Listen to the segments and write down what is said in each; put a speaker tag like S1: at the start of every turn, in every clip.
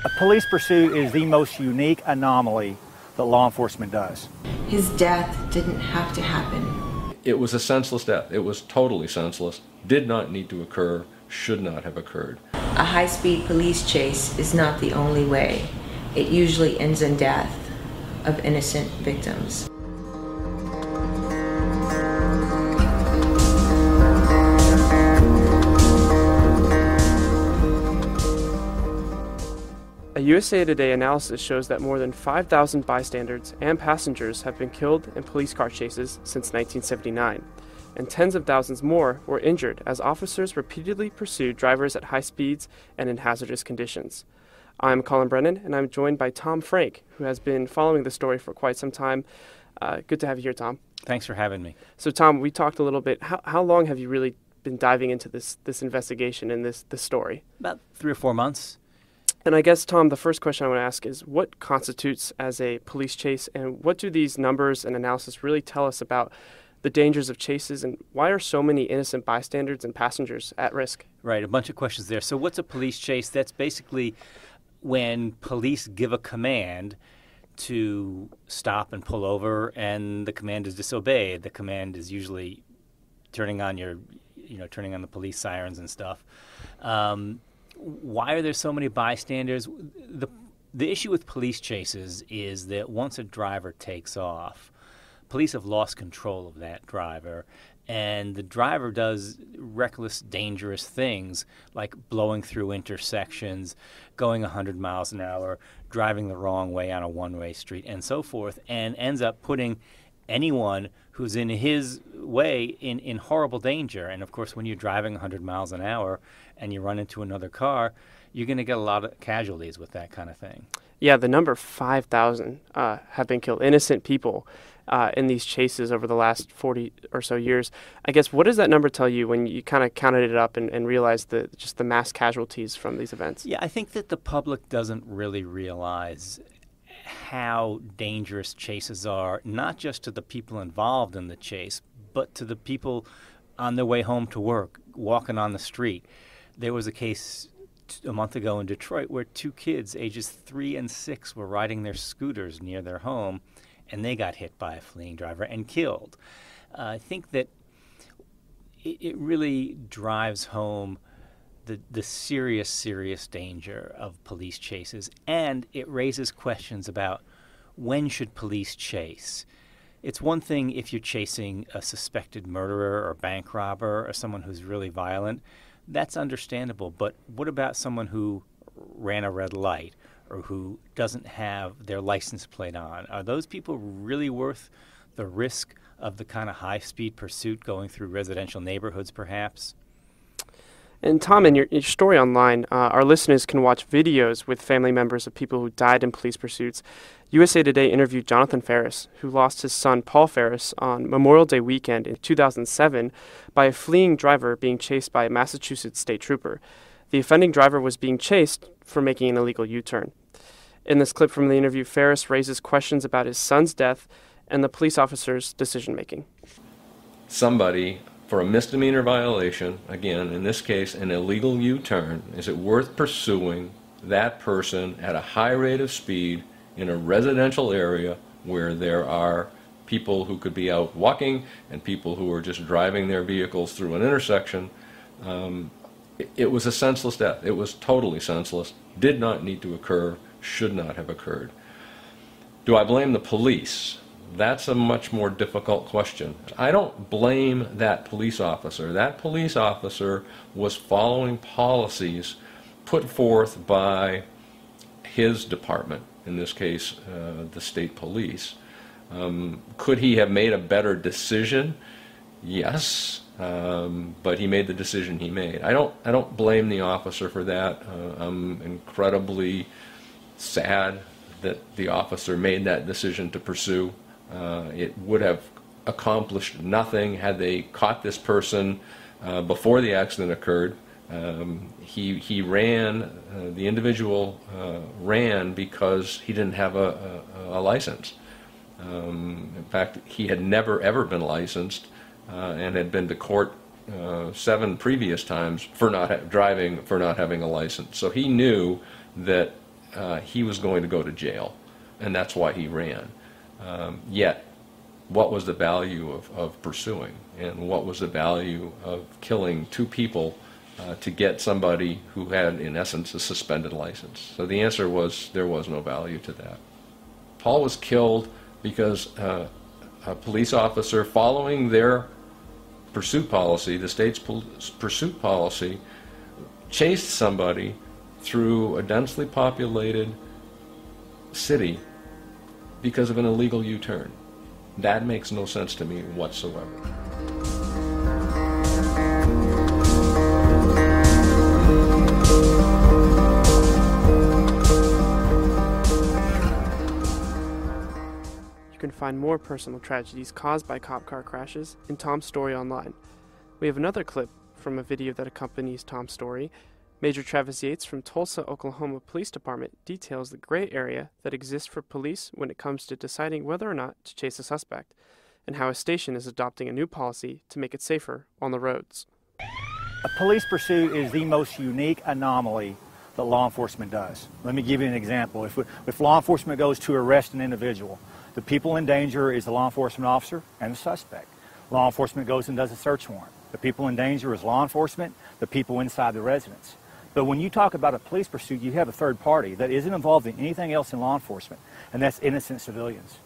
S1: A police pursuit is the most unique anomaly that law enforcement does.
S2: His death didn't have to happen.
S3: It was a senseless death. It was totally senseless, did not need to occur, should not have occurred.
S2: A high-speed police chase is not the only way. It usually ends in death of innocent victims.
S4: A USA Today analysis shows that more than 5,000 bystanders and passengers have been killed in police car chases since 1979, and tens of thousands more were injured as officers repeatedly pursued drivers at high speeds and in hazardous conditions. I'm Colin Brennan, and I'm joined by Tom Frank, who has been following the story for quite some time. Good to have you here, Tom.
S5: Thanks for having me.
S4: So, Tom, we talked a little bit. How long have you really been diving into this investigation and this story?
S5: About 3 or 4 months.
S4: And I guess, Tom, the first question I want to ask is what constitutes as a police chase, and what do these numbers and analysis really tell us about the dangers of chases, and why are so many innocent bystanders and passengers at risk?
S5: Right, a bunch of questions there. So what's a police chase? That's basically when police give a command to stop and pull over, and the command is disobeyed. The command is usually turning on the police sirens and stuff. Why are there so many bystanders? The issue with police chases is that once a driver takes off, police have lost control of that driver, and the driver does reckless, dangerous things like blowing through intersections, going 100 miles an hour, driving the wrong way on a one-way street, and so forth, and ends up putting anyone who's in his way in horrible danger. And of course, when you're driving 100 miles an hour and you run into another car, you're going to get a lot of casualties with that kind of thing.
S4: Yeah, the number 5,000 have been killed, innocent people, in these chases over the last 40 or so years. I guess, what does that number tell you when you kind of counted it up and realized just the mass casualties from these events?
S5: Yeah, I think that the public doesn't really realize how dangerous chases are, not just to the people involved in the chase, but to the people on their way home to work, walking on the street. There was a case a month ago in Detroit where 2 kids, ages 3 and 6, were riding their scooters near their home, and they got hit by a fleeing driver and killed. I think that it really drives home the serious danger of police chases, and it raises questions about when should police chase. It's one thing if you're chasing a suspected murderer or bank robber or someone who's really violent. That's understandable, but what about someone who ran a red light or who doesn't have their license plate on? Are those people really worth the risk of the kind of high-speed pursuit going through residential neighborhoods, perhaps?
S4: And Tom, in your story online, our listeners can watch videos with family members of people who died in police pursuits. USA Today interviewed Jonathan Ferris, who lost his son Paul Ferris on Memorial Day weekend in 2007 by a fleeing driver being chased by a Massachusetts state trooper. The offending driver was being chased for making an illegal U-turn. In this clip from the interview, Ferris raises questions about his son's death and the police officer's decision-making.
S3: Somebody, for a misdemeanor violation, again, in this case, an illegal U-turn, is it worth pursuing that person at a high rate of speed in a residential area where there are people who could be out walking and people who are just driving their vehicles through an intersection? It was a senseless death. It was totally senseless, did not need to occur, should not have occurred. Do I blame the police? That's a much more difficult question. I don't blame that police officer. That police officer was following policies put forth by his department, in this case, the state police. Could he have made a better decision? Yes, but he made the decision he made. I don't blame the officer for that. I'm incredibly sad that the officer made that decision to pursue. It would have accomplished nothing had they caught this person before the accident occurred. He ran, the individual ran because he didn't have a license. In fact, he had never ever been licensed and had been to court 7 previous times for not having a license. So he knew that he was going to go to jail, and that's why he ran. Yet, what was the value of pursuing, and what was the value of killing two people to get somebody who had, in essence, a suspended license? So the answer was there was no value to that. Paul was killed because a police officer, following their pursuit policy, the state's pursuit policy, chased somebody through a densely populated city because of an illegal U-turn. That makes no sense to me whatsoever.
S4: You can find more personal tragedies caused by cop car crashes in Tom's story online. We have another clip from a video that accompanies Tom's story. Major Travis Yates from Tulsa, Oklahoma Police Department details the gray area that exists for police when it comes to deciding whether or not to chase a suspect, and how a station is adopting a new policy to make it safer on the roads.
S1: A police pursuit is the most unique anomaly that law enforcement does. Let me give you an example. If law enforcement goes to arrest an individual, the people in danger is the law enforcement officer and the suspect. Law enforcement goes and does a search warrant. The people in danger is law enforcement, the people inside the residence. But when you talk about a police pursuit, you have a third party that isn't involved in anything else in law enforcement, and that's innocent civilians.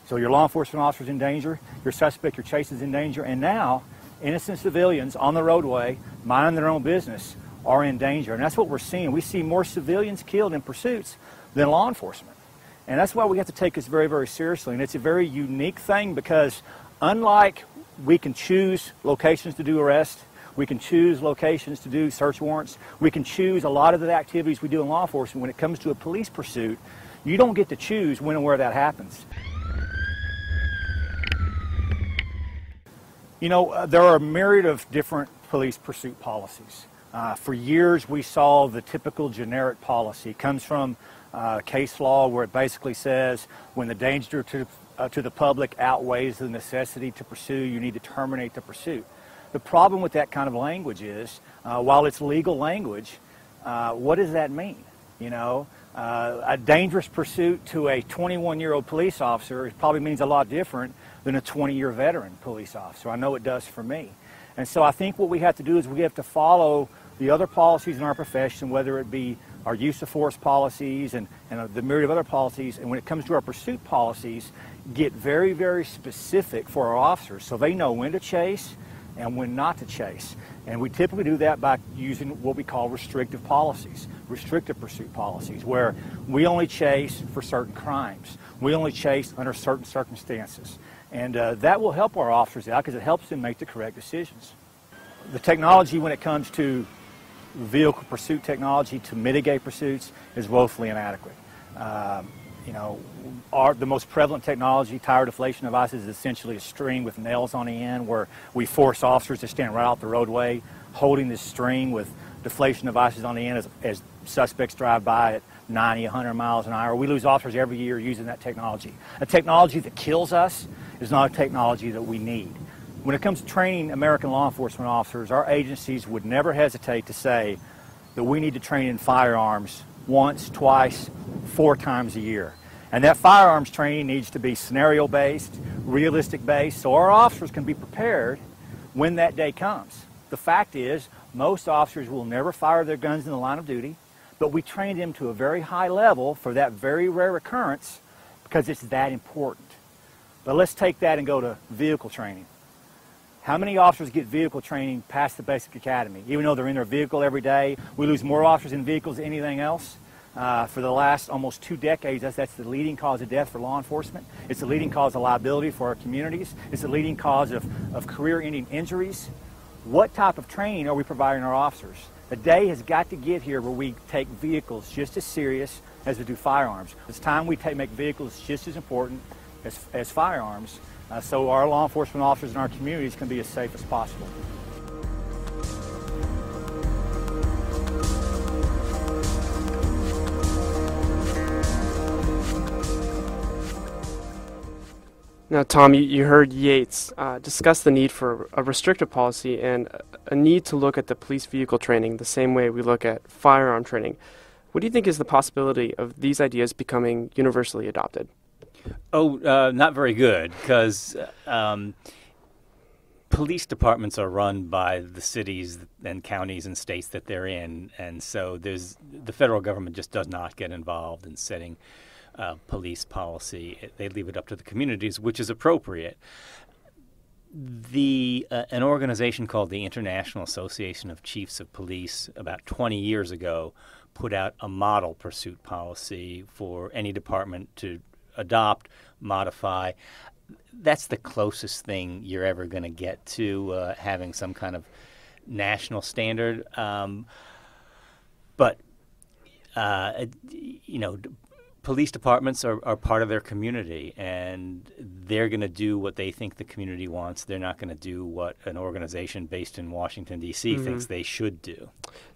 S1: So your law enforcement officer's in danger, your suspect, your chase is in danger, and now innocent civilians on the roadway, minding their own business, are in danger. And that's what we're seeing. We see more civilians killed in pursuits than law enforcement. And that's why we have to take this very, very seriously. And it's a very unique thing because unlike we can choose locations to do arrests, we can choose locations to do search warrants, we can choose a lot of the activities we do in law enforcement, when it comes to a police pursuit, you don't get to choose when and where that happens. You know, there are a myriad of different police pursuit policies. For years we saw the typical generic policy. It comes from case law where it basically says when the danger to the public outweighs the necessity to pursue, you need to terminate the pursuit. The problem with that kind of language is, while it's legal language, what does that mean? You know, a dangerous pursuit to a 21-year-old police officer probably means a lot different than a 20-year veteran police officer. I know it does for me. And so I think what we have to do is we have to follow the other policies in our profession, whether it be our use of force policies and the myriad of other policies, and when it comes to our pursuit policies, get very, very specific for our officers so they know when to chase and when not to chase. And we typically do that by using what we call restrictive policies, restrictive pursuit policies, where we only chase for certain crimes. We only chase under certain circumstances. And that will help our officers out because it helps them make the correct decisions. The technology when it comes to vehicle pursuit technology to mitigate pursuits is woefully inadequate. You know, the most prevalent technology, tire deflation devices, is essentially a string with nails on the end where we force officers to stand right out the roadway holding this string with deflation devices on the end as suspects drive by at 90, 100 miles an hour. We lose officers every year using that technology. A technology that kills us is not a technology that we need. When it comes to training American law enforcement officers, our agencies would never hesitate to say that we need to train in firearms once, twice, 4 times a year. And that firearms training needs to be scenario-based, realistic-based, so our officers can be prepared when that day comes. The fact is, most officers will never fire their guns in the line of duty, but we train them to a very high level for that very rare occurrence because it's that important. But let's take that and go to vehicle training. How many officers get vehicle training past the basic academy? Even though they're in their vehicle every day, we lose more officers in vehicles than anything else. For the last almost 2 decades, that's the leading cause of death for law enforcement. It's the leading cause of liability for our communities. It's the leading cause of career-ending injuries. What type of training are we providing our officers? The day has got to get here where we take vehicles just as serious as we do firearms. It's time we make vehicles just as important as firearms so our law enforcement officers in our communities can be as safe as possible.
S4: Now, Tom, you heard Yates discuss the need for a restrictive policy and a need to look at the police vehicle training the same way we look at firearm training. What do you think is the possibility of these ideas becoming universally adopted?
S5: Not very good, because police departments are run by the cities and counties and states that they're in, and so the federal government just does not get involved in setting police policy. They leave it up to the communities, which is appropriate. An organization called the International Association of Chiefs of Police about 20 years ago put out a model pursuit policy for any department to adopt, modify. That's the closest thing you're ever going to get to having some kind of national standard. But police departments are part of their community, and they're going to do what they think the community wants. They're not going to do what an organization based in Washington, D.C. thinks they should do.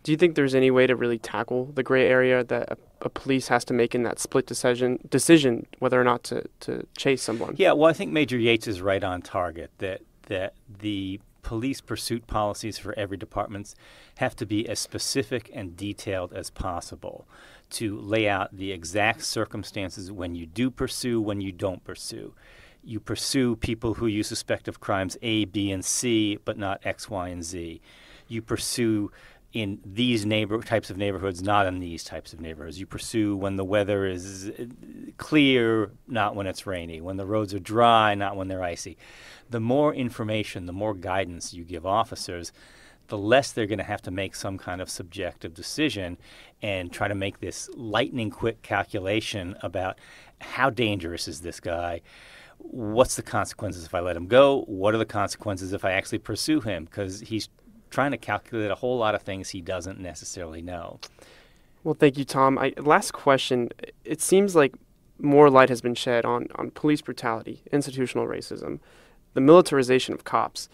S4: Do you think there's any way to really tackle the gray area that a police has to make in that split decision whether or not to chase someone?
S5: Yeah, well, I think Major Yates is right on target, that the police pursuit policies for every department have to be as specific and detailed as possible to lay out the exact circumstances when you do pursue, when you don't pursue. You pursue people who you suspect of crimes A, B, and C, but not X, Y, and Z. You pursue in these types of neighborhoods, not in these types of neighborhoods. You pursue when the weather is clear, not when it's rainy. When the roads are dry, not when they're icy. The more information, the more guidance you give officers, the less they're going to have to make some kind of subjective decision and try to make this lightning-quick calculation about how dangerous is this guy, what's the consequences if I let him go, what are the consequences if I actually pursue him, because he's trying to calculate a whole lot of things he doesn't necessarily know.
S4: Well, thank you, Tom. Last question. It seems like more light has been shed on police brutality, institutional racism, the militarization of cops.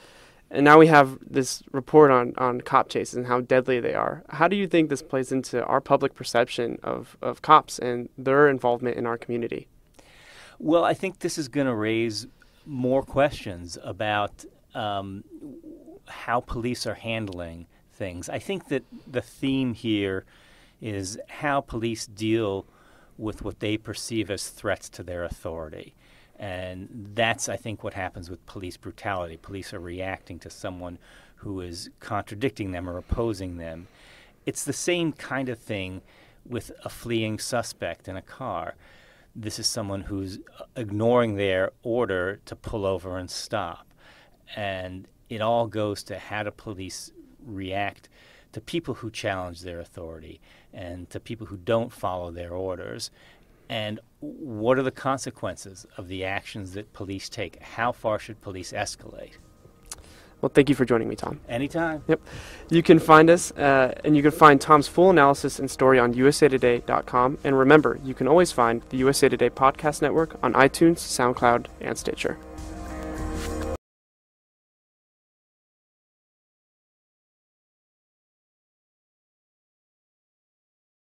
S4: And now we have this report on cop chases and how deadly they are. How do you think this plays into our public perception of cops and their involvement in our community?
S5: Well, I think this is going to raise more questions about how police are handling things. I think that the theme here is how police deal with what they perceive as threats to their authority. And that's, I think, what happens with police brutality. Police are reacting to someone who is contradicting them or opposing them. It's the same kind of thing with a fleeing suspect in a car. This is someone who's ignoring their order to pull over and stop. And it all goes to how do police react to people who challenge their authority and to people who don't follow their orders. And what are the consequences of the actions that police take? How far should police escalate?
S4: Well, thank you for joining me, Tom.
S5: Anytime.
S4: Yep. You can find us, and you can find Tom's full analysis and story on usatoday.com. And remember, you can always find the USA Today Podcast Network on iTunes, SoundCloud, and Stitcher.